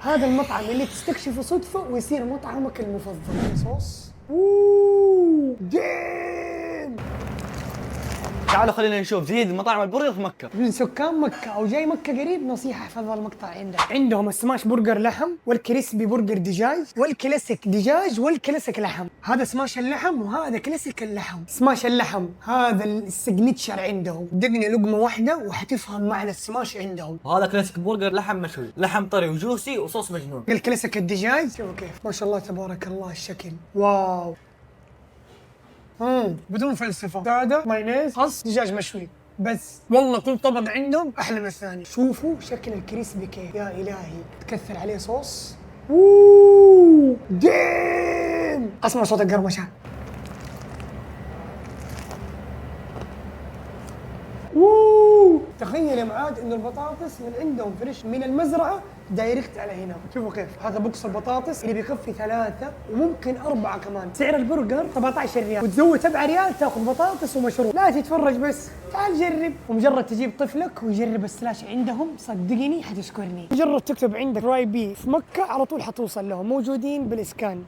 هذا المطعم اللي تستكشفه صدفة ويصير مطعمك المفضل. صوص اوه ديم. تعالوا خلينا نشوف جديد مطاعم البرجر في مكة. من سكان مكة أو جاي مكة قريب نصيحة احفظ المقطع عندك. عندهم السماش برجر لحم والكريسبي برجر دجاج والكلاسيك دجاج والكلاسيك لحم. هذا سماش اللحم وهذا كلاسيك اللحم. سماش اللحم هذا السجنتشر عندهم، دقني لقمة واحدة وحتفهم معنى السماش عندهم. وهذا كلاسيك برجر لحم مشوي، لحم طري وجوسي وصوص مجنون. الكلاسيك الدجاج شوفوا كيف ما شاء الله تبارك الله الشكل واو. بدون فلسفة، هذا مايونيز خس دجاج مشوي بس. والله كل طبق عندهم احلى من الثاني. شوفوا شكل الكريسبي كيف، يا الهي تكثر عليه صوص. اوه ديم. اسمع صوت القرمشة. تخيل يا معاد انه البطاطس من عندهم فريش من المزرعه دايركت على هنا. شوفوا كيف هذا بوكس البطاطس اللي بيكفي 3 وممكن 4 كمان. سعر البرجر 17 ريال وتزود 7 ريال تاخذ بطاطس ومشروب. لا تتفرج بس، تعال جرب. ومجرد تجيب طفلك ويجرب السلاش عندهم صدقني حتشكرني. مجرد تكتب عندك راي بي في مكه على طول حتوصل لهم، موجودين بالاسكان.